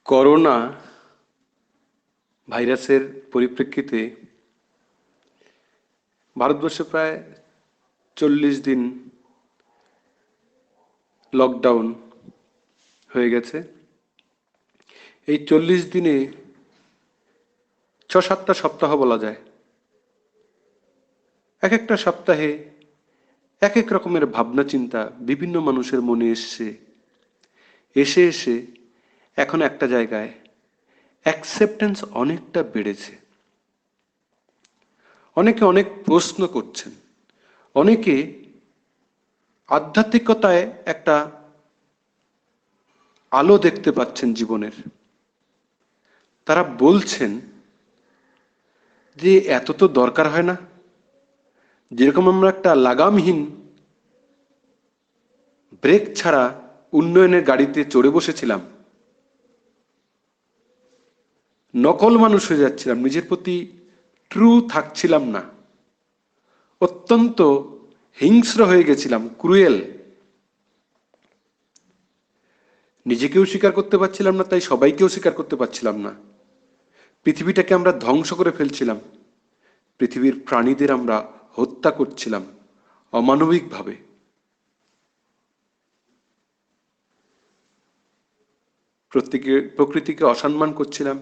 Corona ভাইরাসের পরিপ্রেক্ষিতে ভারতবর্ষে প্রায় 40 দিন লকডাউন হয়ে গেছে। এই 40 দিনে 6-7টা সপ্তাহ বলা যায়। এক একটা সপ্তাহে এক এক রকমের ভাবনা চিন্তা বিভিন্ন মানুষের মনে এসে এসে এখন একটা জায়গায় অ্যাকসেপ্টেন্স অনেকটা বেড়েছে। অনেকে অনেক প্রশ্ন করছেন, অনেকে আধ্যাত্মিকতায় একটা আলো দেখতে পাচ্ছেন জীবনের। তারা বলছেন যে এত তো দরকার হয় না। যেরকম আমরা একটা লাগামহীন ব্রেক ছাড়া উন্নয়নের গাড়িতে চড়ে বসেছিলাম, নকল মানুষ হয়ে যাচ্ছিলাম, নিজের প্রতি ট্রু থাকছিলাম না, অত্যন্ত হিংস্র হয়ে গেছিলাম, ক্রুয়েল। নিজেকেও স্বীকার করতে পারছিলাম না, তাই সবাইকেও স্বীকার করতে পারছিলাম না। পৃথিবীটাকে আমরা ধ্বংস করে ফেলছিলাম, পৃথিবীর প্রাণীদের আমরা হত্যা করছিলাম অমানবিকভাবে। প্রকৃতিকে অসম্মান করছিলাম।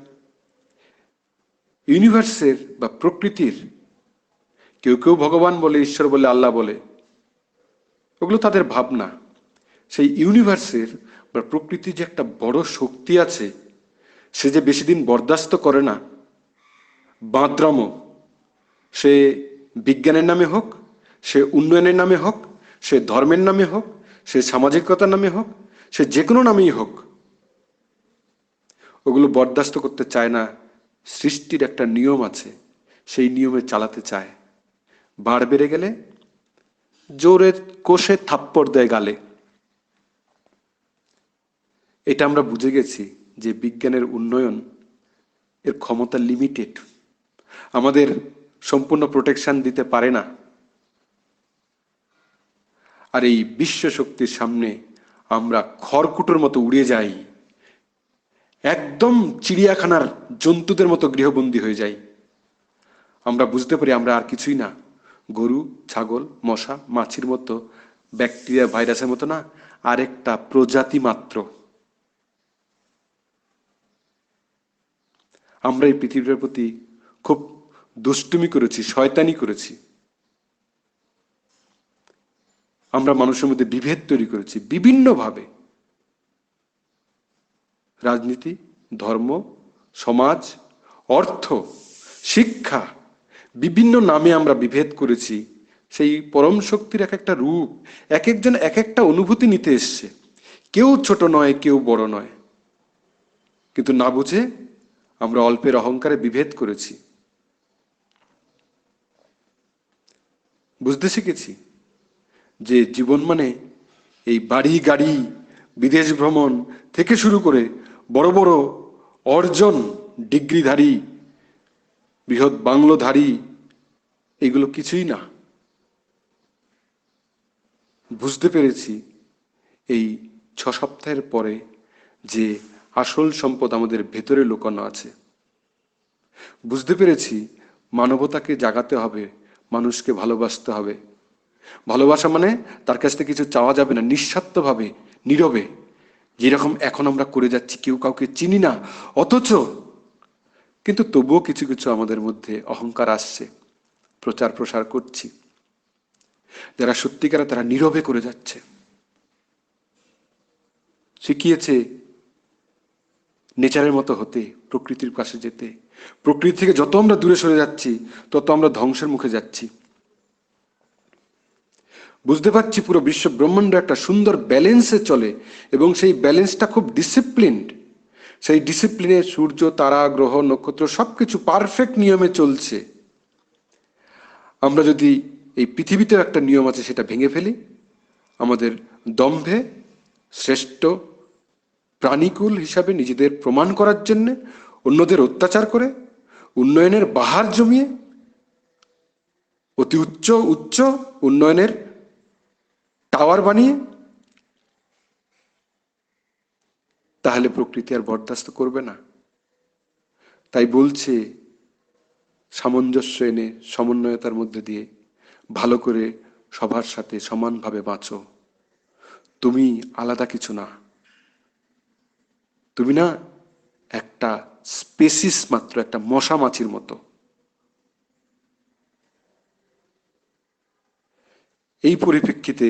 ইউনিভার্সের বা প্রকৃতির, কেউ কেউ ভগবান বলে, ঈশ্বর বলে, আল্লাহ বলে, ওগুলো তাদের ভাবনা। সেই ইউনিভার্সের বা প্রকৃতির যে একটা বড় শক্তি আছে, সে যে বেশি দিন বরদাস্ত করে না বাঁদরামো। সে বিজ্ঞানের নামে হোক, সে উন্নয়নের নামে হোক, সে ধর্মের নামে হোক, সে সামাজিকতার নামে হোক, সে যে কোনো নামেই হোক, ওগুলো বরদাস্ত করতে চায় না। সৃষ্টির একটা নিয়ম আছে, সেই নিয়মে চালাতে চায়। বাড় বেড়ে গেলে জোরে কষে থাপ্পড় দেয় গালে। এটা আমরা বুঝে গেছি যে বিজ্ঞানের উন্নয়ন, এর ক্ষমতা লিমিটেড, আমাদের সম্পূর্ণ প্রোটেকশন দিতে পারে না। আর এই বিশ্ব শক্তির সামনে আমরা খড়কুটোর মতো উড়ে যাই, একদম চিড়িয়াখানার জন্তুদের মতো গৃহবন্দী হয়ে যাই। আমরা বুঝতে পারি আমরা আর কিছুই না, গরু, ছাগল, মশা, মাছির মতো, ব্যাকটেরিয়া, ভাইরাসের মতো না, আরেকটা প্রজাতি মাত্র। আমরা এই পৃথিবীর প্রতি খুব দুষ্টুমি করেছি, শয়তানি করেছি। আমরা মানুষের মধ্যে বিভেদ তৈরি করেছি বিভিন্নভাবে। রাজনীতি, ধর্ম, সমাজ, অর্থ, শিক্ষা, বিভিন্ন নামে আমরা বিভেদ করেছি। সেই পরম শক্তির এক একটা রূপ, এক একজন এক একটা অনুভূতি নিতে এসছে। কেউ ছোট নয়, কেউ বড় নয়, কিন্তু না বুঝে আমরা অল্পের অহংকারে বিভেদ করেছি। বুঝতে শিখেছি যে জীবন মানে এই বাড়ি গাড়ি, বিদেশ ভ্রমণ থেকে শুরু করে বড় বড় অর্জন, ডিগ্রিধারী, বৃহৎ বাংলোধারী, এগুলো কিছুই না। বুঝতে পেরেছি এই 6 সপ্তাহের পরে যে আসল সম্পদ আমাদের ভেতরে লুকানো আছে। বুঝতে পেরেছি মানবতাকে জাগাতে হবে, মানুষকে ভালোবাসতে হবে। ভালোবাসা মানে তার কাছ থেকে কিছু চাওয়া যাবে না, নিঃস্বার্থভাবে, নীরবে, যেরকম এখন আমরা করে যাচ্ছি, কেউ কাউকে চিনি না, অথচ কিন্তু তবুও কিছু কিছু আমাদের মধ্যে অহংকার আসছে, প্রচার প্রসার করছি। যারা সত্যিকারে তারা নীরবে করে যাচ্ছে। শিখিয়েছে নেচারের মতো হতে, প্রকৃতির পাশে যেতে। প্রকৃতি থেকে যত আমরা দূরে সরে যাচ্ছি, তত আমরা ধ্বংসের মুখে যাচ্ছি। বুঝতে পারছি পুরো বিশ্ব ব্রহ্মাণ্ড একটা সুন্দর ব্যালেন্সে চলে, এবং সেই ব্যালেন্সটা খুব ডিসিপ্লিনড। সেই ডিসিপ্লিনে সূর্য, তারা, গ্রহ, নক্ষত্র সবকিছু পারফেক্ট নিয়মে চলছে। আমরা যদি এই পৃথিবীতে একটা নিয়ম আছে সেটা ভেঙে ফেলি, আমাদের দম্ভে, শ্রেষ্ঠ প্রাণীকুল হিসাবে নিজেদের প্রমাণ করার জন্যে, অন্যদের অত্যাচার করে, উন্নয়নের বাহার জমিয়ে, অতি উচ্চ উচ্চ উন্নয়নের টাওয়ার বানিয়ে তাহলে প্রকৃতি আর বরদাস্ত করবে না। তাই বলছে সামঞ্জস্য এনে সমন্বয়তার মধ্যে দিয়ে ভালো করে সবার সাথে সমানভাবে বাঁচো। তুমি আলাদা কিছু না, তুমি না একটা স্পেসিস মাত্র, একটা মশা মাছির মতো। এই পরিপ্রেক্ষিতে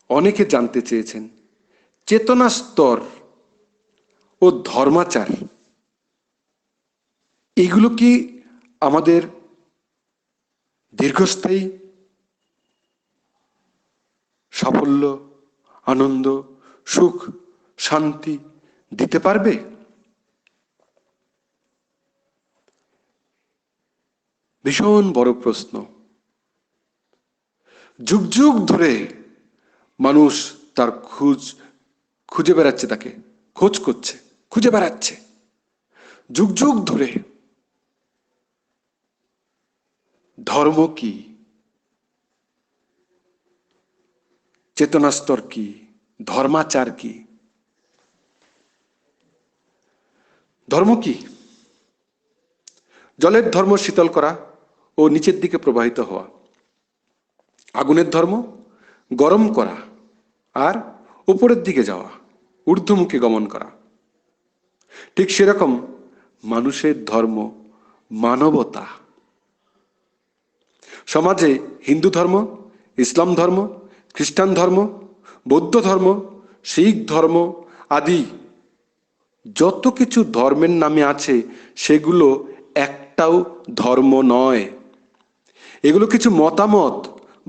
অনেকে জানতে চেয়েছেন চেতনা স্তর ও ধর্মাচার এগুলো কি আমাদের দীর্ঘস্থায়ী সাফল্য, আনন্দ, সুখ, শান্তি দিতে পারবে? ভীষণ বড় প্রশ্ন। যুগ যুগ ধরে মানুষ তার খুঁজে বেড়াচ্ছে, তাকে খোঁজ করছে, খুঁজে বেড়াচ্ছে যুগ যুগ ধরে। ধর্ম কি, চেতনা স্তর কি, ধর্মাচার কি? ধর্ম কি? জলের ধর্ম শীতল করা ও নিচের দিকে প্রবাহিত হওয়া। আগুনের ধর্ম গরম করা আর উপরের দিকে যাওয়া, ঊর্ধ্বমুখে গমন করা। ঠিক সেরকম মানুষের ধর্ম মানবতা। সমাজে হিন্দু ধর্ম, ইসলাম ধর্ম, খ্রিস্টান ধর্ম, বৌদ্ধ ধর্ম, শিখ ধর্ম আদি যত কিছু ধর্মের নামে আছে সেগুলো একটাও ধর্ম নয়। এগুলো কিছু মতামত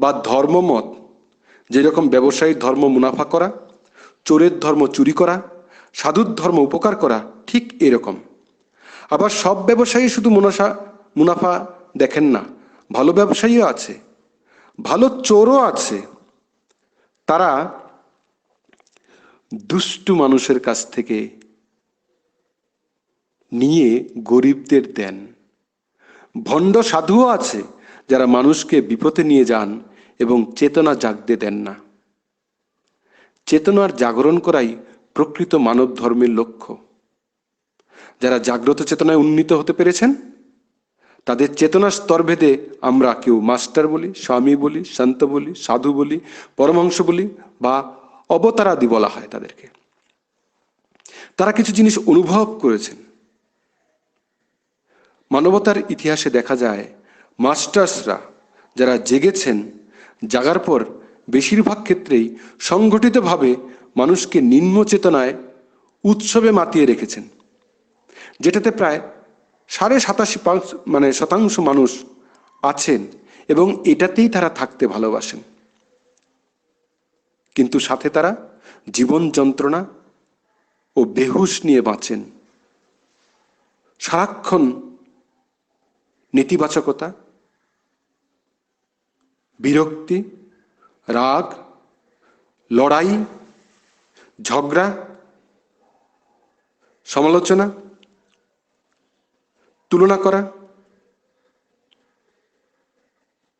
বা ধর্মমত। যেরকম ব্যবসায়ীর ধর্ম মুনাফা করা, চোরের ধর্ম চুরি করা, সাধুর ধর্ম উপকার করা, ঠিক এরকম। আবার সব ব্যবসায়ী শুধু মুনাফা দেখেন না, ভালো ব্যবসায়ীও আছে, ভালো চোরও আছে। তারা দুষ্টু মানুষের কাছ থেকে নিয়ে গরিবদের দেন। ভণ্ড সাধুও আছে যারা মানুষকে বিপথে নিয়ে যান এবং চেতনা জাগতে দেন না। চেতনার জাগরণ করাই প্রকৃত মানব ধর্মের লক্ষ্য। যারা জাগ্রত চেতনায় উন্নীত হতে পেরেছেন তাদের চেতনার স্তরভেদে আমরা কেউ মাস্টার বলি, স্বামী বলি, সন্ত বলি, সাধু বলি, পরমহংস বলি বা অবতারাদি বলা হয় তাদেরকে। তারা কিছু জিনিস অনুভব করেছেন। মানবতার ইতিহাসে দেখা যায় মাস্টার্সরা যারা জেগেছেন, জাগার পর বেশিরভাগ ক্ষেত্রেই সংগঠিতভাবে মানুষকে নিম্ন চেতনায় উৎসবে মাতিয়ে রেখেছেন, যেটাতে প্রায় 87% মানুষ আছেন এবং এটাতেই তারা থাকতে ভালোবাসেন। কিন্তু সাথে তারা জীবন যন্ত্রণা ও বেহুশ নিয়ে বাঁচেন। সারাক্ষণ নেতিবাচকতা, বিরক্তি, রাগ, লড়াই, ঝগড়া, সমালোচনা, তুলনা করা,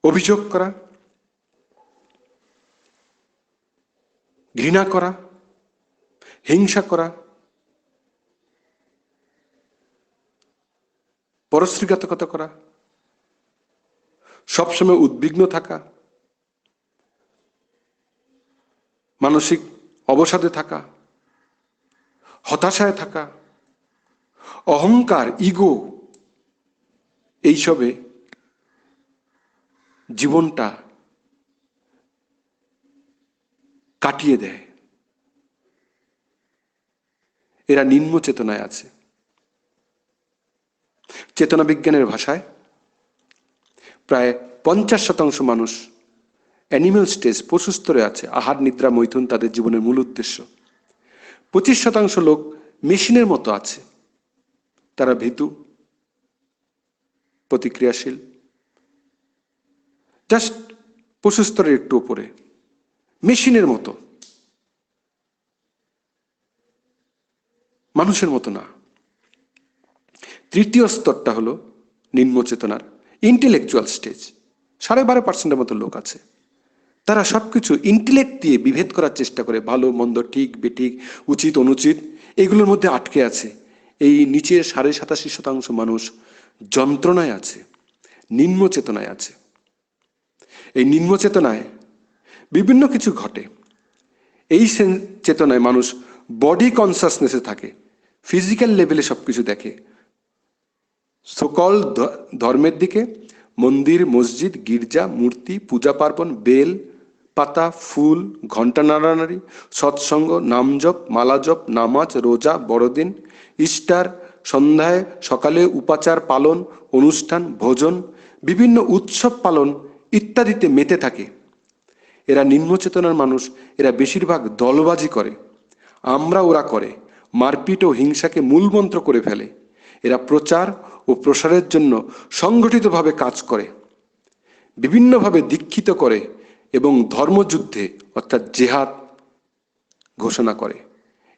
অভিযোগ করা, ঘৃণা করা, হিংসা করা, পরশ্রীঘাতকতা করা, সবসময় উদ্বিগ্ন থাকা, মানসিক অবসাদে থাকা, হতাশায় থাকা, অহংকার, ইগো, এইসবে জীবনটা কাটিয়ে দেয়। এরা নিম্ন চেতনায় আছে। চেতনা বিজ্ঞানের ভাষায় প্রায় 50% মানুষ অ্যানিমেল স্টেজ, পশু স্তরে আছে। আহার, নিদ্রা, মৈথুন তাদের জীবনের মূল উদ্দেশ্য। 25% লোক মেশিনের মতো আছে। তারা ভীতু, প্রতিক্রিয়াশীল, জাস্ট পশু স্তরের একটু উপরে, মেশিনের মতো, মানুষের মতো না। তৃতীয় স্তরটা হলো নিম্ন চেতনার ইন্টেলেকচুয়াল স্টেজ। 12.5% মতো লোক আছে। তারা সবকিছু ইন্টেলেক্ট দিয়ে বিভেদ করার চেষ্টা করে, ভালো মন্দ, ঠিক বেঠিক, উচিত অনুচিত, এগুলোর মধ্যে আটকে আছে। এই নিচের 87% মানুষ যন্ত্রণায় আছে, নিম্ন চেতনায় আছে। এই নিম্ন চেতনায় বিভিন্ন কিছু ঘটে। এই চেতনায় মানুষ বডি কনসাসনেসে থাকে, ফিজিক্যাল লেভেলে সবকিছু দেখে। সকল ধর্মের দিকে, মন্দির, মসজিদ, গির্জা, মূর্তি, পূজা পার্বণ, বেল পাতা, ফুল, ঘণ্টা নাড়ানাড়ি, সৎসঙ্গ, নাম জপ, মালা জপ, নামাজ, রোজা, বড়দিন, ইস্টার, সন্ধ্যায় সকালে উপাচার পালন, অনুষ্ঠান, ভোজন, বিভিন্ন উৎসব পালন ইত্যাদিতে মেতে থাকে। এরা নিম্ন চেতনার মানুষ। এরা বেশিরভাগ দলবাজি করে, আমরা ওরা করে, মারপিট ও হিংসাকে মূলমন্ত্র করে ফেলে। এরা প্রচার ও প্রসারের জন্য সংগঠিতভাবে কাজ করে, বিভিন্নভাবে দীক্ষিত করে এবং ধর্মযুদ্ধে অর্থাৎ জেহাদ ঘোষণা করে।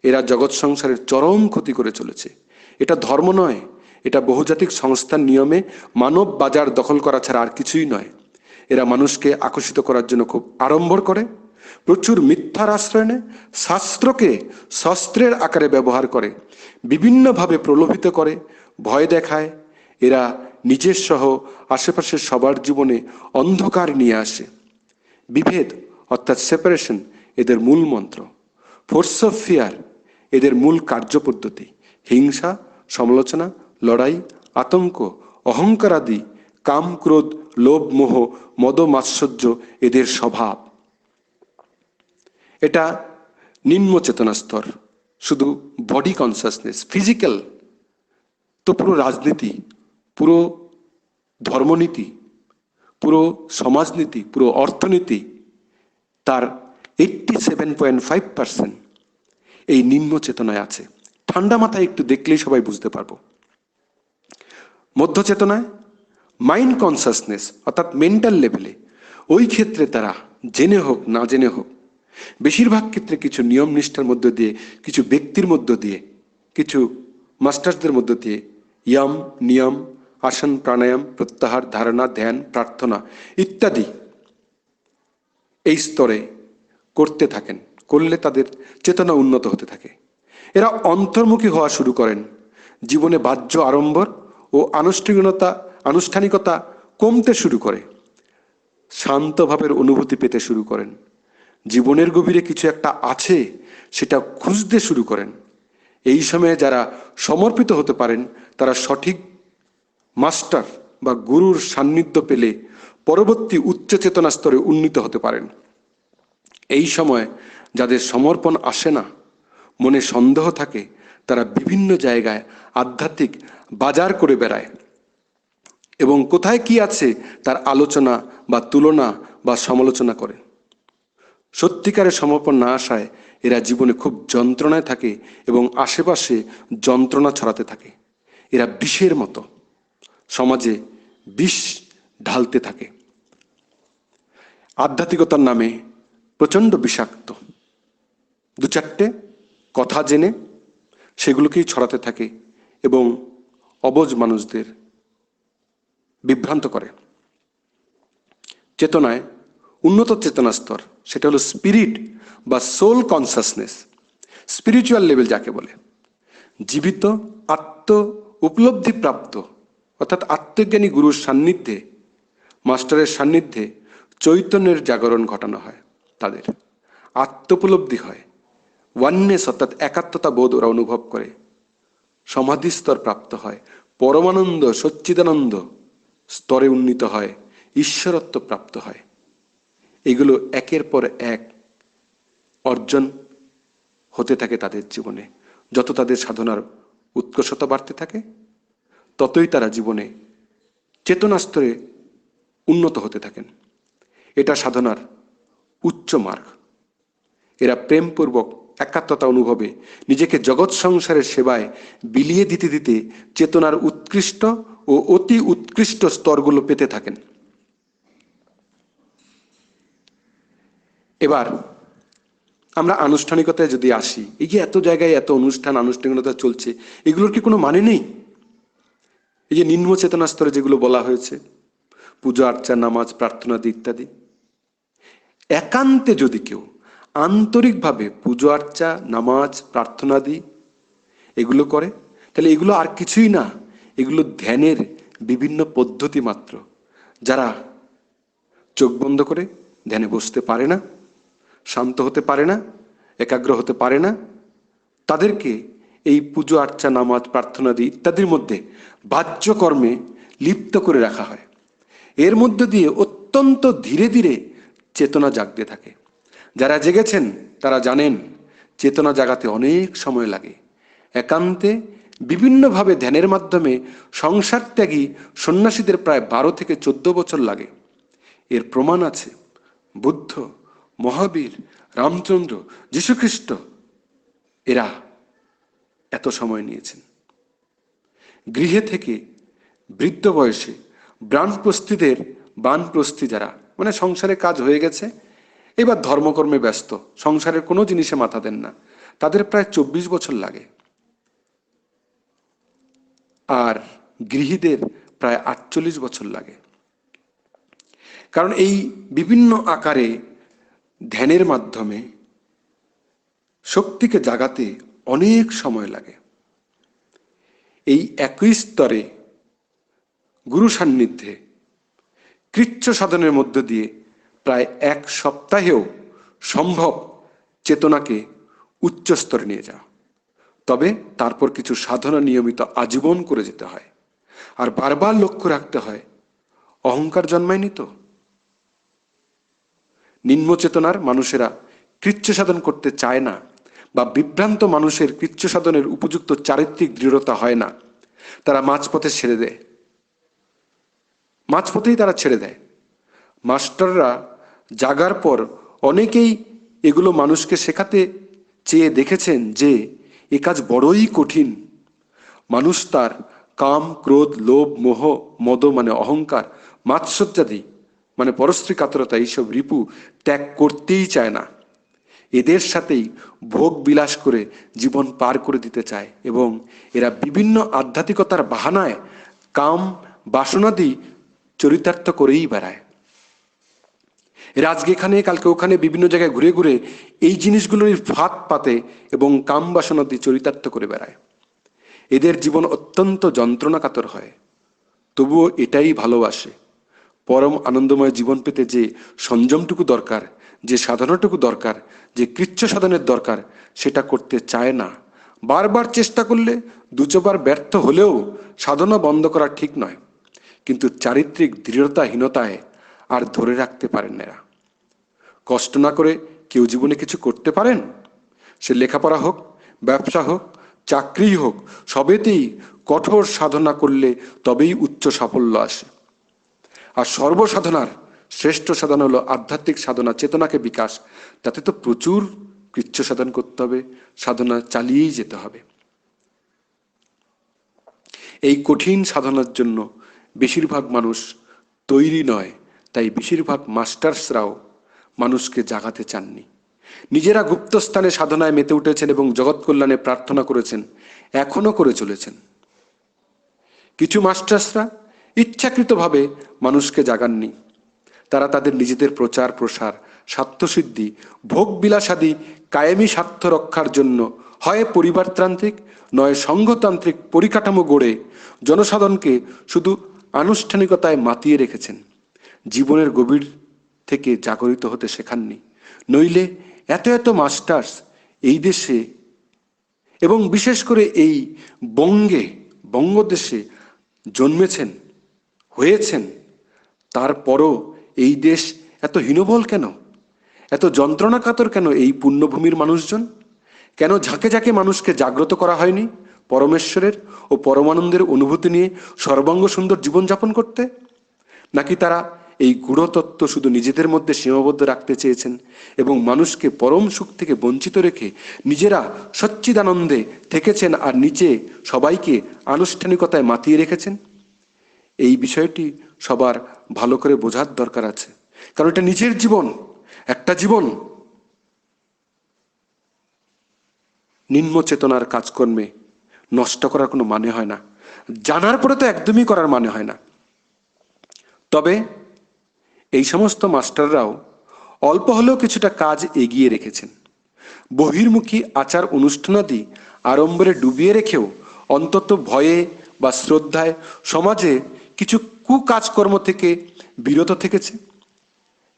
এরা জগৎ সংসারের চরম ক্ষতি করে চলেছে। এটা ধর্ম নয়, এটা বহুজাতিক সংস্থার নিয়মে মানব বাজার দখল করা ছাড়া আর কিছুই নয়। এরা মানুষকে আকর্ষিত করার জন্য খুব আড়ম্বর করে, প্রচুর মিথ্যার আশ্রয় নেয়, শাস্ত্রকে শস্ত্রের আকারে ব্যবহার করে, বিভিন্নভাবে প্রলোভিত করে, ভয় দেখায়। এরা নিজের সহ আশেপাশের সবার জীবনে অন্ধকার নিয়ে আসে। বিভেদ অর্থাৎ সেপারেশন এদের মূল মন্ত্র। ফোর্স অফ ফিয়ার এদের মূল কার্যপদ্ধতি। হিংসা, সমালোচনা, লড়াই, আতঙ্ক, অহংকার আদি, কাম, ক্রোধ, লোভ, মোহ, মদ, মাৎসর্য এদের স্বভাব। এটা নিম্ন চেতনা স্তর। শুধু বডি কনসাসনেস, ফিজিক্যাল তো পুরো রাজনীতি, পুরো ধর্মনীতি, পুরো সমাজনীতি, পুরো অর্থনীতি, তার 87.5% এই নিম্ন চেতনায় আছে। ঠান্ডা মাথায় একটু দেখলেই সবাই বুঝতে পারবো। মধ্য চেতনায় মাইন্ড কনসাসনেস অর্থাৎ মেন্টাল লেভেলে, ওই ক্ষেত্রে তারা জেনে হোক না জেনে হোক, বেশিরভাগ ক্ষেত্রে কিছু নিয়ম নিষ্ঠার মধ্য দিয়ে, কিছু ব্যক্তির মধ্য দিয়ে, কিছু মাস্টার্সদের মধ্য দিয়ে ইয়াম, নিয়ম, আসন, প্রাণায়াম, প্রত্যাহার, ধারণা, ধ্যান, প্রার্থনা ইত্যাদি এই স্তরে করতে থাকেন। করলে তাদের চেতনা উন্নত হতে থাকে। এরা অন্তর্মুখী হওয়া শুরু করেন। জীবনে বাহ্য আড়ম্বর ও আনুষ্ঠানিকতা কমতে শুরু করে। শান্ত ভাবের অনুভূতি পেতে শুরু করেন। জীবনের গভীরে কিছু একটা আছে সেটা খুঁজতে শুরু করেন। এই সময়ে যারা সমর্পিত হতে পারেন তারা সঠিক মাস্টার বা গুরুর সান্নিধ্য পেলে পরবর্তী উচ্চ চেতনা স্তরে উন্নীত হতে পারেন। এই সময় যাদের সমর্পণ আসে না, মনে সন্দেহ থাকে, তারা বিভিন্ন জায়গায় আধ্যাত্মিক বাজার করে বেড়ায় এবং কোথায় কি আছে তার আলোচনা বা তুলনা বা সমালোচনা করে। সত্যিকারের সমর্পণ না আসায় এরা জীবনে খুব যন্ত্রণায় থাকে এবং আশেপাশে যন্ত্রণা ছড়াতে থাকে। এরা বিষের মতো সমাজে বিষ ঢালতে থাকে। আধ্যাত্মিকতার নামে প্রচণ্ড বিষাক্ত দু চারটে কথা জেনে সেগুলোকেই ছড়াতে থাকে এবং অবুঝ মানুষদের বিভ্রান্ত করে। চেতনায় উন্নত চেতনা স্তর, সেটা হলো স্পিরিট বা সোল কনসাসনেস, স্পিরিচুয়াল লেভেল যাকে বলে। জীবিত আত্ম উপলব্ধি প্রাপ্ত অর্থাৎ আত্মজ্ঞানী গুরুর সান্নিধ্যে, মাস্টারের সান্নিধ্যে চৈতন্যের জাগরণ ঘটানো হয়। তাদের আত্মোপলব্ধি হয়, ওয়াননেস অর্থাৎ একাত্মতা বোধ ওরা অনুভব করে, সমাধি স্তর প্রাপ্ত হয়, পরমানন্দ সচ্চিদানন্দ স্তরে উন্নীত হয়, ঈশ্বরত্ব প্রাপ্ত হয়। এগুলো একের পর এক অর্জন হতে থাকে তাদের জীবনে। যত তাদের সাধনার উৎকর্ষতা বাড়তে থাকে ততই তারা জীবনে চেতনা স্তরে উন্নত হতে থাকেন। এটা সাধনার উচ্চ মার্গ। এরা প্রেমপূর্বক একাত্মতা অনুভবে নিজেকে জগৎ সংসারের সেবায় বিলিয়ে দিতে দিতে চেতনার উৎকৃষ্ট ও অতি উৎকৃষ্ট স্তরগুলো পেতে থাকেন। এবার আমরা আনুষ্ঠানিকতায় যদি আসি, এই যে এত জায়গায় এত অনুষ্ঠান আনুষ্ঠানিকতা চলছে, এগুলোর কি কোনো মানে নেই? এই যে নিম্ন চেতনা স্তরে যেগুলো বলা হয়েছে, পূজা আর্চা, নামাজ, প্রার্থনা ইত্যাদি, একান্তে যদি কেউ আন্তরিকভাবে পুজো আর্চা, নামাজ, প্রার্থনাদি এগুলো করে, তাহলে এগুলো আর কিছুই না, এগুলো ধ্যানের বিভিন্ন পদ্ধতি মাত্র। যারা চোখ বন্ধ করে ধ্যানে বসতে পারে না, শান্ত হতে পারে না, একাগ্র হতে পারে না, তাদেরকে এই পুজো আর্চা, নামাজ, প্রার্থনাদি ইত্যাদির মধ্যে বাহ্যকর্মে লিপ্ত করে রাখা হয়। এর মধ্য দিয়ে অত্যন্ত ধীরে ধীরে চেতনা জাগতে থাকে। যারা জেগেছেন তারা জানেন চেতনা জাগাতে অনেক সময় লাগে। একান্তে বিভিন্নভাবে ধ্যানের মাধ্যমে সংসার ত্যাগী সন্ন্যাসীদের প্রায় 12 থেকে 14 বছর লাগে। এর প্রমাণ আছে। বুদ্ধ, মহাবীর, রামচন্দ্র, যীশুখ্রিস্ট এরা এত সময় নিয়েছেন। গৃহে থেকে বৃদ্ধ বয়সে বানপ্রস্থী যারা, মানে সংসারে কাজ হয়ে গেছে, এবার ধর্মকর্মে ব্যস্ত, সংসারের কোনো জিনিসে মাথা দেন না, তাদের প্রায় 24 বছর লাগে। আর গৃহীদের প্রায় 48 বছর লাগে। কারণ এই বিভিন্ন আকারে ধ্যানের মাধ্যমে শক্তিকে জাগাতে অনেক সময় লাগে। এই একই স্তরে গুরু সান্নিধ্যে কৃচ্ছ সাধনের মধ্য দিয়ে প্রায় 1 সপ্তাহেও সম্ভব চেতনাকে উচ্চ স্তরে নিয়ে যাওয়া। তবে তারপর কিছু সাধনা নিয়মিত আজীবন করে যেতে হয়। আর বারবার লক্ষ্য রাখতে হয় অহংকার জন্মায়নি তো। নিম্ন চেতনার মানুষেরা কৃচ্ছ সাধন করতে চায় না, বা বিভ্রান্ত মানুষের কৃচ্ছ সাধনের উপযুক্ত চারিত্রিক দৃঢ়তা হয় না। তারা মাঝপথে ছেড়ে দেয়, মাঝপথেই তারা ছেড়ে দেয়। মাস্টাররা জাগার পর অনেকেই এগুলো মানুষকে শেখাতে চেয়ে দেখেছেন যে এ কাজ বড়ই কঠিন। মানুষ তার কাম, ক্রোধ, লোভ, মোহ, মদ মানে অহংকার, মাৎসর্যাদি মানে পরস্ত্রী কাতরতা, এইসব রিপু ত্যাগ করতেই চায় না। এদের সাথেই ভোগ বিলাস করে জীবন পার করে দিতে চায়, এবং এরা বিভিন্ন আধ্যাত্মিকতার বাহানায় কাম বাসনাদি চরিতার্থ করেই বেড়ায়। এরা আজকে এখানে, কালকে ওখানে বিভিন্ন জায়গায় ঘুরে ঘুরে এই জিনিসগুলোর ফাঁদ পাতে এবং কাম বাসনাদি চরিতার্থ করে বেড়ায়। এদের জীবন অত্যন্ত যন্ত্রণাকাতর হয়, তবুও এটাই ভালোবাসে। পরম আনন্দময় জীবন পেতে যে সংযমটুকু দরকার, যে সাধনাটুকু দরকার, যে কৃচ্ছ সাধনের দরকার, সেটা করতে চায় না। বারবার চেষ্টা করলে, 2-4 ব্যর্থ হলেও সাধনা বন্ধ করা ঠিক নয়, কিন্তু চারিত্রিক দৃঢ়তাহীনতায় আর ধরে রাখতে পারেন না এরা। কষ্ট না করে কেউ জীবনে কিছু করতে পারেন? সে লেখাপড়া হোক, ব্যবসা হোক, চাকরি হোক, সবেতেই কঠোর সাধনা করলে তবেই উচ্চ সাফল্য আসে। আর সর্বসাধনার শ্রেষ্ঠ সাধনা হলো আধ্যাত্মিক সাধনা, চেতনাকে বিকাশ। তাতে তো প্রচুর কৃচ্ছ সাধন করতে হবে, সাধনা চালিয়েই যেতে হবে। এই কঠিন সাধনার জন্য বেশিরভাগ মানুষ তৈরি নয়, তাই বেশিরভাগ মাস্টার্সরাও মানুষকে জাগাতে চাননি। নিজেরা গুপ্তস্থানে সাধনায় মেতে উঠেছেন এবং জগৎ কল্যাণে প্রার্থনা করেছেন, এখনো করে চলেছেন। কিছু মাস্টার্সরা ইচ্ছাকৃতভাবে মানুষকে জাগাননি। তারা তাদের নিজেদের প্রচার প্রসার, স্বার্থসিদ্ধি, ভোগ বিলাসাদি কায়েমি স্বার্থ রক্ষার জন্য হয় পরিবারতান্ত্রিক নয় সংঘতান্ত্রিক পরিকাঠামো গড়ে জনসাধারণকে শুধু আনুষ্ঠানিকতায় মাতিয়ে রেখেছেন। জীবনের গভীর থেকে জাগরিত হতে শেখাননি। নইলে এত এত মাস্টার্স এই দেশে এবং বিশেষ করে এই বঙ্গদেশে জন্মেছেন, হয়েছেন, তারপরও এই দেশ এত হীনবল কেন? এত যন্ত্রণা কাতর কেন এই পুণ্যভূমির মানুষজন? কেন ঝাঁকে ঝাঁকে মানুষকে জাগ্রত করা হয়নি পরমেশ্বরের ও পরমানন্দের অনুভূতি নিয়ে সর্বাঙ্গ সুন্দর জীবনযাপন করতে? নাকি তারা এই গূঢ়তত্ত্ব শুধু নিজেদের মধ্যে সীমাবদ্ধ রাখতে চেয়েছেন এবং মানুষকে পরম সুখ থেকে বঞ্চিত রেখে নিজেরা সচ্চিদানন্দে থেকেছেন আর নিচে সবাইকে আনুষ্ঠানিকতায় মাতিয়ে রেখেছেন? এই বিষয়টি সবার ভালো করে বোঝার দরকার আছে, কারণ এটা নিজের জীবন, একটা জীবন। নিম্ন চেতনার কাজকর্মে নষ্ট করার কোনো মানে হয় না, জানার পরে তো একদমই করার মানে হয় না। তবে এই সমস্ত মাস্টাররাও অল্প হলেও কিছুটা কাজ এগিয়ে রেখেছেন। বহির্মুখী আচার অনুষ্ঠানাদি আড়ম্বরে ডুবিয়ে রেখেও অন্তত ভয়ে বা শ্রদ্ধায় সমাজে কিছু কুকাজকর্ম থেকে বিরত থেকেছে।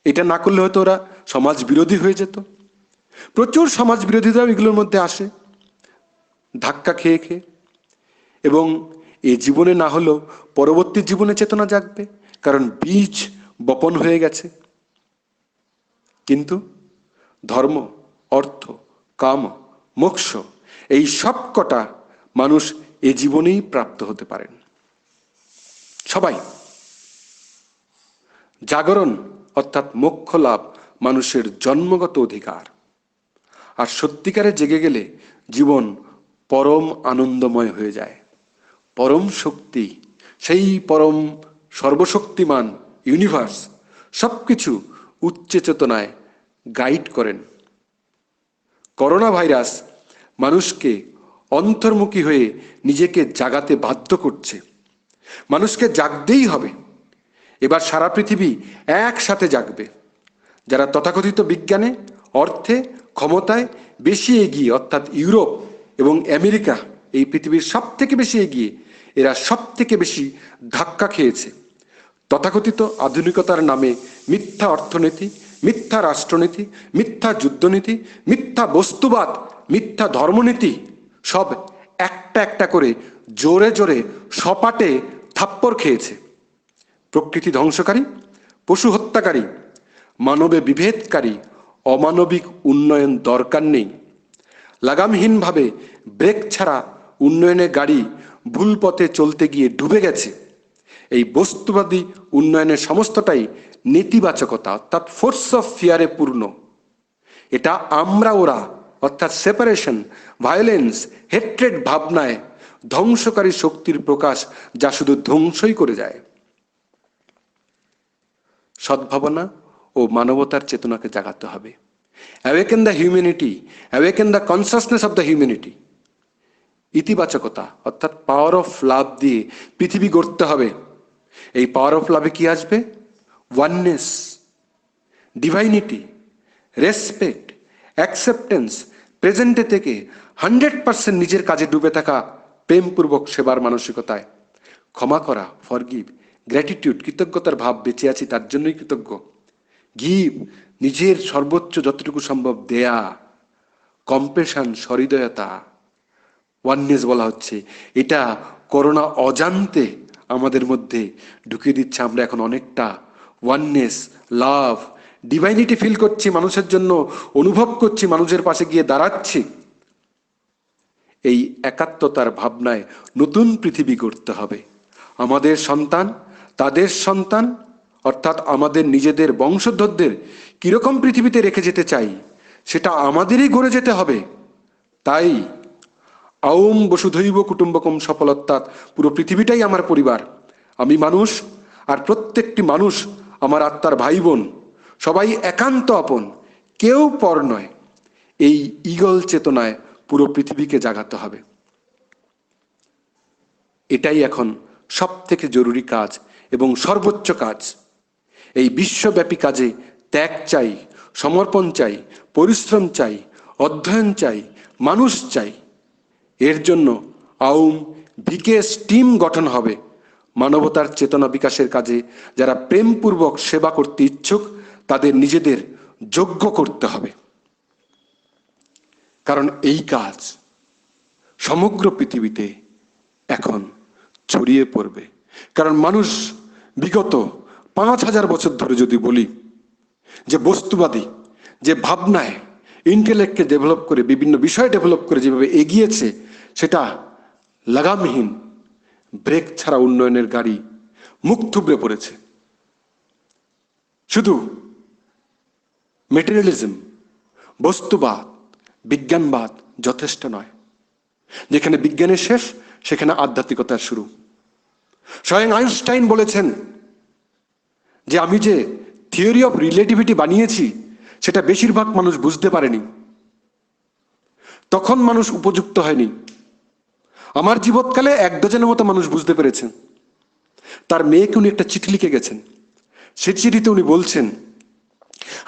এটা না করলে হয়তো ওরা সমাজ বিরোধী হয়ে যেত। প্রচুর সমাজ বিরোধীরাও এগুলোর মধ্যে আসে ধাক্কা খেয়ে খেয়ে, এবং এ জীবনে না হলেও পরবর্তী জীবনে চেতনা জাগবে, কারণ বীজ বপন হয়ে গেছে। কিন্তু ধর্ম, অর্থ, কাম, মোক্ষ এই সব কটা মানুষ এ জীবনেই প্রাপ্ত হতে পারেন সবাই। জাগরণ অর্থাৎ মোক্ষ লাভ মানুষের জন্মগত অধিকার। আর সত্যিকারে জেগে গেলে জীবন পরম আনন্দময় হয়ে যায়। পরম শক্তি, সেই পরম সর্বশক্তিমান ইউনিভার্স সবকিছু উচ্চ চেতনায় গাইড করেন। করোনা ভাইরাস মানুষকে অন্তর্মুখী হয়ে নিজেকে জাগাতে বাধ্য করছে। মানুষকে জাগতেই হবে। এবার সারা পৃথিবী একসাথে জাগবে। যারা তথাকথিত বিজ্ঞানে, অর্থে, ক্ষমতায় বেশি এগিয়ে, অর্থাৎ ইউরোপ এবং আমেরিকা এই পৃথিবীর সব থেকে বেশি এগিয়ে, এরা সব থেকে বেশি ধাক্কা খেয়েছে তথাকথিত আধুনিকতার নামে। মিথ্যা অর্থনীতি, মিথ্যা রাষ্ট্রনীতি, মিথ্যা যুদ্ধনীতি, মিথ্যা বস্তুবাদ, মিথ্যা ধর্মনীতি সব একটা একটা করে জোরে জোরে সপাটে থাপ্পড় খেয়েছে। প্রকৃতি ধ্বংসকারী, পশু হত্যাকারী, মানবে বিভেদকারী অমানবিক উন্নয়ন দরকার নেই। লাগামহীনভাবে ব্রেক ছাড়া উন্নয়নের গাড়ি ভুল পথে চলতে গিয়ে ডুবে গেছে। এই বস্তুবাদী উন্নয়নের সমস্তটাই নেতিবাচকতা অর্থাৎ ফোর্স অফ ফিয়ারে পূর্ণ। এটা আমরা ওরা অর্থাৎ সেপারেশন, ভায়োলেন্স, হেট্রেড ভাবনায় ধ্বংসকারী শক্তির প্রকাশ, যা শুধু ধ্বংসই করে যায়। সদ্ভাবনা ও মানবতার চেতনাকে জাগাতে হবে। Awaken the humanity, awaken the consciousness of the humanity. ইতিবাচকতা অর্থাৎ পাওয়ার অফ লাভ দিয়ে পৃথিবী গড়তে হবে। এই পাওয়ার অফ লাভে কি আসবে? ওয়াননেস, ডিভাইনিটি, রেসপেক্ট, অ্যাকসেপ্টেন্স, প্রেজেন্টে থেকে 100% নিজের কাজে ডুবে থাকা, প্রেমপূর্বক সেবার মানসিকতায়, ক্ষমা করা, ফরগিভ, গ্র্যাটিটিউড, কৃতজ্ঞতার ভাব, বেঁচে আছি তার জন্যই কৃতজ্ঞ, গিভ, নিজের সর্বোচ্চ যতটুকু সম্ভব দেয়া, কম্পেশন, সহৃদয়তা, ওয়াননেস বলা হচ্ছে। এটা করোনা অজান্তে আমাদের মধ্যে ঢুকিয়ে দিচ্ছে। আমরা এখন অনেকটা ওয়াননেস, লাভ, ডিভাইনিটি ফিল করছি, মানুষের জন্য অনুভব করছি, মানুষের পাশে গিয়ে দাঁড়াচ্ছি। এই একাত্মতার ভাবনায় নতুন পৃথিবী গড়তে হবে। আমাদের সন্তান, তাদের সন্তান, অর্থাৎ আমাদের নিজেদের বংশধরদের কিরকম পৃথিবীতে রেখে যেতে চাই, সেটা আমাদেরই গড়ে যেতে হবে। তাই আওম বসুধৈব কুটুম্বকম সফল, অর্থাৎ পুরো পৃথিবীটাই আমার পরিবার। আমি মানুষ, আর প্রত্যেকটি মানুষ আমার আত্মার ভাই বোন, সবাই একান্ত আপন, কেউ পর নয়। এই ঈগল চেতনায় পুরো পৃথিবীকে জাগাতে হবে। এটাই এখন সব থেকে জরুরি কাজ এবং সর্বোচ্চ কাজ। এই বিশ্বব্যাপী কাজে ত্যাগ চাই, সমর্পণ চাই, পরিশ্রম চাই, অধ্যয়ন চাই, মানুষ চাই। এর জন্য আওম ভিকেএস টিম গঠন হবে। মানবতার চেতনা বিকাশের কাজে যারা প্রেমপূর্বক সেবা করতে ইচ্ছুক, তাদের নিজেদের যোগ্য করতে হবে। কারণ এই কাজ সমগ্র পৃথিবীতে এখন ছড়িয়ে পড়বে। কারণ মানুষ বিগত 5000 বছর ধরে যদি বলি যে বস্তুবাদী যে ভাবনায় ইন্টেলেক্টকে ডেভেলপ করে, বিভিন্ন বিষয় ডেভেলপ করে যেভাবে এগিয়েছে, সেটা লাগামহীন ব্রেক ছাড়া উন্নয়নের গাড়ি মুখ থুবড়ে পড়েছে। শুধু মেটেরিয়ালিজম, বস্তুবাদ, বিজ্ঞানবাদ যথেষ্ট নয়। যেখানে বিজ্ঞানের শেষ, সেখানে আধ্যাত্মিকতার শুরু। স্বয়ং আইনস্টাইন বলেছেন যে আমি যে থিওরি অফ রিলেটিভিটি বানিয়েছি, সেটা বেশিরভাগ মানুষ বুঝতে পারেনি। তখন মানুষ উপযুক্ত হয়নি। আমার জীবৎকালে 1 ডজনের মতো মানুষ বুঝতে পেরেছেন। তার মেয়েকে উনি একটা চিঠি লিখে গেছেন। সে চিঠিতে উনি বলছেন,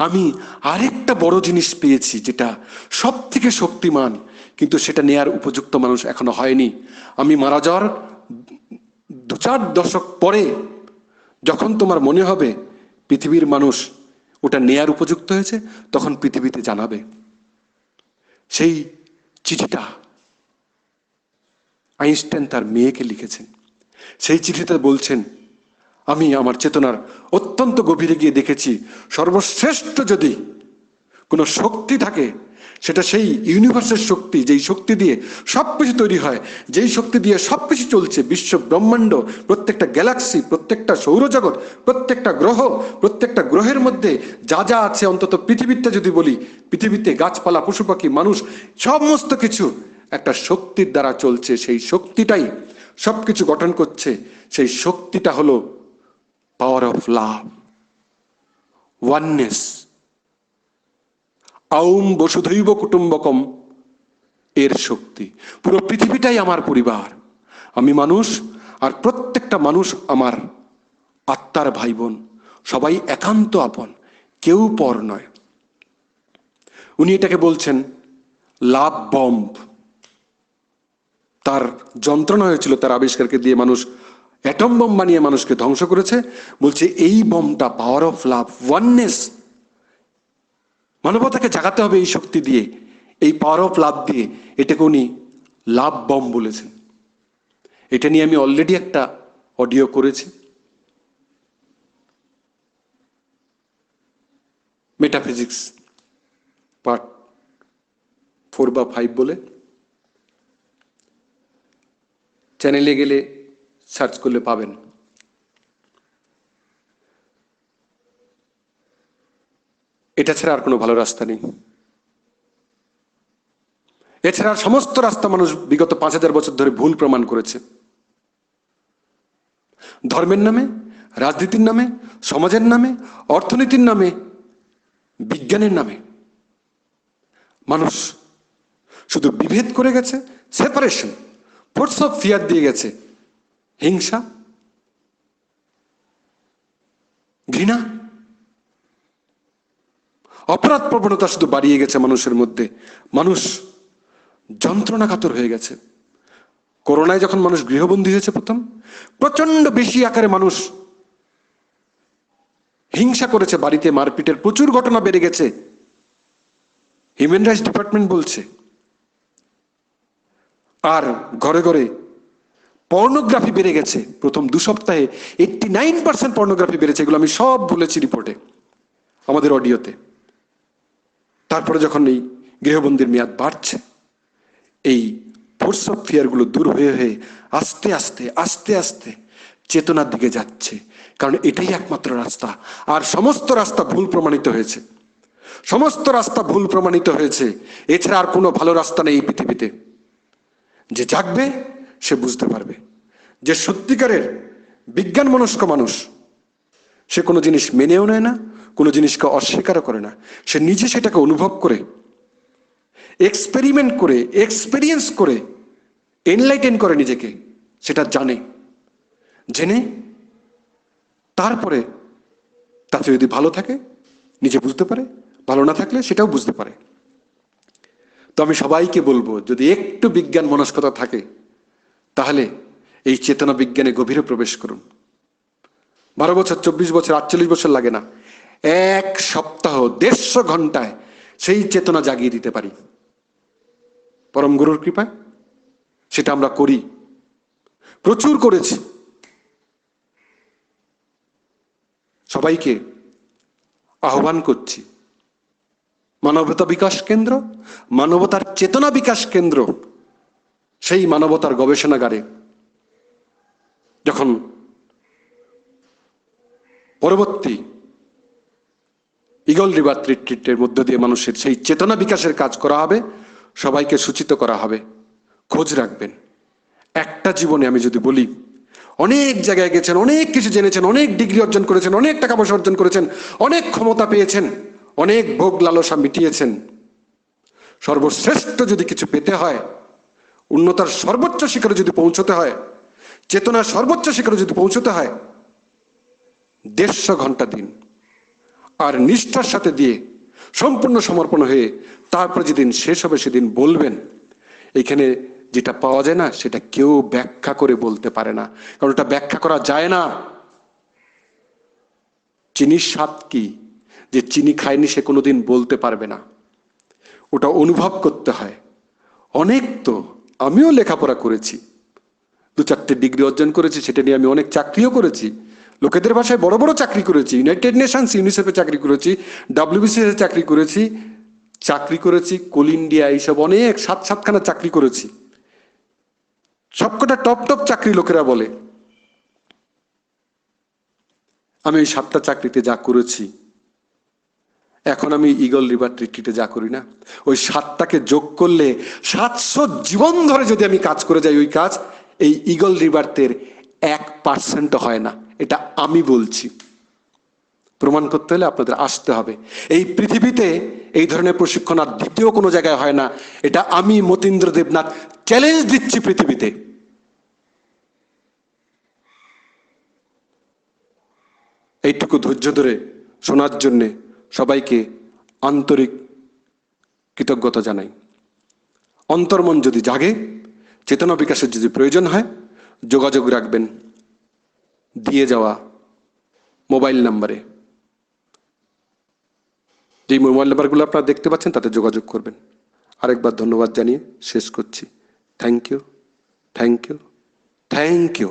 আমি আরেকটা বড় জিনিস পেয়েছি, যেটা সব থেকে শক্তিমান, কিন্তু সেটা নেয়ার উপযুক্ত মানুষ এখনো হয়নি। আমি মারা যাওয়ার 2-4 দশক পরে যখন তোমার মনে হবে পৃথিবীর মানুষ ওটা নেয়ার উপযুক্ত হয়েছে, তখন পৃথিবীতে জানাবে। সেই চিঠিটা আইনস্টাইন তার মেয়েকে লিখেছেন। সেই চিঠিতে বলছেন, আমি আমার চেতনার অত্যন্ত গভীরে গিয়ে দেখেছি, সর্বশ্রেষ্ঠ যদি কোনো শক্তি থাকে, সেটা সেই ইউনিভার্সের শক্তি, যেই শক্তি দিয়ে সবকিছু তৈরি হয়, যেই শক্তি দিয়ে সবকিছু চলছে, বিশ্ব ব্রহ্মাণ্ড, প্রত্যেকটা গ্যালাক্সি, প্রত্যেকটা সৌরজগৎ, প্রত্যেকটা গ্রহ, প্রত্যেকটা গ্রহের মধ্যে যা যা আছে, অন্তত পৃথিবীতে যদি বলি, পৃথিবীতে গাছপালা, পশু পাখি, মানুষ, সমস্ত কিছু একটা শক্তির দ্বারা চলছে। সেই শক্তিটাই সবকিছু গঠন করছে। সেই শক্তিটা হলো পাওয়ার অফ লাভ, ওয়াননেস। আউম বসুধৈব কুটুম্বকম এর শক্তি। পুরো পৃথিবীটাই আমার পরিবার, আমি মানুষ, আর প্রত্যেকটা মানুষ আমার আত্মার ভাই বোন, সবাই একান্ত আপন, কেউ পর নয়। উনি এটাকে বলছেন লাভ বম্ব। তার যন্ত্রণা হয়েছিল তার আবিষ্কারকে দিয়ে, মানুষ অ্যাটম বম বানিয়ে মানুষকে ধ্বংস করেছে। বলছে এই বমটা পাওয়ার অফ লাভ, ওয়াননেস, মানবতাকে জাগাতে হবে এই শক্তি দিয়ে, এই পাওয়ার অফ লাভ দিয়ে। এটাকে উনি লাভ বম বলেছেন। এটা নিয়ে আমি অলরেডি একটা অডিও করেছি, মেটাফিজিক্স পার্ট 4 বা 5 বলে। চ্যানেলে গেলে সার্চ করলে পাবেন। এটা ছাড়া আর কোনো ভালো রাস্তা নেই। এছাড়া সমস্ত রাস্তা মানুষ বিগত 5000 বছর ধরে ভুল প্রমাণ করেছে। ধর্মের নামে, রাজনীতির নামে, সমাজের নামে, অর্থনীতির নামে, বিজ্ঞানের নামে মানুষ শুধু বিভেদ করে গেছে, সেপারেশন, ফোর্স অফ ফিয়ার দিয়ে গেছে, হিংসা, ঘৃণা, অপরাধ প্রবণতা শুধু বাড়িয়ে গেছে মানুষের মধ্যে। মানুষ যন্ত্রণাকাতর হয়ে গেছে। করোনায় যখন মানুষ গৃহবন্দী হয়েছে, প্রথম প্রচন্ড বেশি আকারে মানুষ হিংসা করেছে, বাড়িতে মারপিটের প্রচুর ঘটনা বেড়ে গেছে, হিউম্যান রাইটস ডিপার্টমেন্ট বলছে। আর ঘরে ঘরে পর্নোগ্রাফি বেড়ে গেছে। প্রথম 2 সপ্তাহে 89% পর্নোগ্রাফি বেড়েছে। এগুলো আমি সব বলেছি রিপোর্টে, আমাদের অডিওতে। তারপরে যখন এই গৃহবন্দির মেয়াদ বাড়ছে, এই ফোর্স অফ ফিয়ারগুলো দূর হয়ে হয়ে আস্তে আস্তে আস্তে আস্তে চেতনার দিকে যাচ্ছে। কারণ এটাই একমাত্র রাস্তা। আর সমস্ত রাস্তা ভুল প্রমাণিত হয়েছে, সমস্ত রাস্তা ভুল প্রমাণিত হয়েছে। এছাড়া আর কোনো ভালো রাস্তা নেই এই পৃথিবীতে। যে জাগবে সে বুঝতে পারবে। যে সত্যিকারের বিজ্ঞান মনস্ক মানুষ, সে কোনো জিনিস মেনেও নেয় না, কোনো জিনিসকে অস্বীকারও করে না। সে নিজে সেটাকে অনুভব করে, এক্সপেরিমেন্ট করে, এক্সপেরিয়েন্স করে এনলাইটেন করে নিজেকে, সেটা জানে। জেনে তারপরে তাতে যদি ভালো থাকে নিজে বুঝতে পারে, ভালো না থাকলে সেটাও বুঝতে পারে। তো আমি সবাইকে বলবো, যদি একটু বিজ্ঞান মনস্কতা থাকে, তাহলে এই চেতনা বিজ্ঞানে গভীরে প্রবেশ করুন। 12 বছর, 24 বছর, 48 বছর লাগে না, 1 সপ্তাহ, 150 ঘন্টায় সেই চেতনা জাগিয়ে দিতে পারি পরম গুরুর কৃপায়। সেটা আমরা করি, প্রচুর করেছি। সবাইকে আহ্বান করছি, মানবতা বিকাশ কেন্দ্র, মানবতার চেতনা বিকাশ কেন্দ্র, সেই মানবতার গবেষণাগারে যখন পরবর্তী ঈগল রিভার রিট্রিটের মধ্য দিয়ে মানুষের সেই চেতনা বিকাশের কাজ করা হবে, সবাইকে সূচিত করা হবে। খোঁজ রাখবেন। একটা জীবনে আমি যদি বলি, অনেক জায়গায় গেছেন, অনেক কিছু জেনেছেন, অনেক ডিগ্রি অর্জন করেছেন, অনেক টাকা পয়সা অর্জন করেছেন, অনেক ক্ষমতা পেয়েছেন, অনেক ভোগ লালসা মিটিয়েছেন। সর্বশ্রেষ্ঠ যদি কিছু পেতে হয়, উন্নতার সর্বোচ্চ শিখরে যদি পৌঁছতে হয়, চেতনার সর্বোচ্চ শিখরে যদি পৌঁছতে হয়, 150 ঘন্টা দিন, আর নিষ্ঠার সাথে দিয়ে সম্পূর্ণ সমর্পণ হয়ে তারপর যেদিন শেষ হবে সেদিন বলবেন। এখানে যেটা পাওয়া যায় না সেটা কেউ ব্যাখ্যা করে বলতে পারে না, কারণ ওটা ব্যাখ্যা করা যায় না। চিনির স্বাদ কি, যে চিনি খায়নি সে কোনোদিন বলতে পারবে না, ওটা অনুভব করতে হয়। অনেক তো আমিও লেখাপড়া করেছি, 2-4টে ডিগ্রি অর্জন করেছি, সেটা নিয়ে আমি অনেক চাকরিও করেছি, লোকেদের ভাষায় বড় বড় চাকরি করেছি, ইউনাইটেড নেশনস ইউনিসেফে চাকরি করেছি, WBCS চাকরি করেছি, কোল ইন্ডিয়া, এইসব অনেক 7-7খানা চাকরি করেছি। সবকটা টপ টপ চাকরি লোকেরা বলে। আমি ওই 7টা চাকরিতে যা করেছি, এখন আমি ঈগল রিভার ট্রিট্রিটে যা করি না, ওই 7টাকে যোগ করলে 700 জীবন ধরে যদি আমি কাজ করে যাই, ওই কাজ এই ঈগল রিভারতের 1% হয় না। এটা আমি বলছি। প্রমাণ করতে হলে আপনাদের আসতে হবে। এই পৃথিবীতে এই ধরনের প্রশিক্ষণ আর দ্বিতীয় কোনো জায়গায় হয় না। এটা আমি মতীন্দ্র দেবনাথ চ্যালেঞ্জ দিচ্ছি পৃথিবীতে। এইটুকু ধৈর্য ধরে শোনার জন্যে সবাইকে আন্তরিক কৃতজ্ঞতা জানাই। অন্তর্মন যদি জাগে, চেতনা বিকাশের যদি প্রয়োজন হয়, যোগাযোগ রাখবেন দিয়ে যাওয়া মোবাইল নাম্বারে। যে মোবাইল নাম্বারগুলো আপনারা দেখতে পাচ্ছেন তাতে যোগাযোগ করবেন। আরেকবার ধন্যবাদ জানিয়ে শেষ করছি। Thank you, thank you, thank you.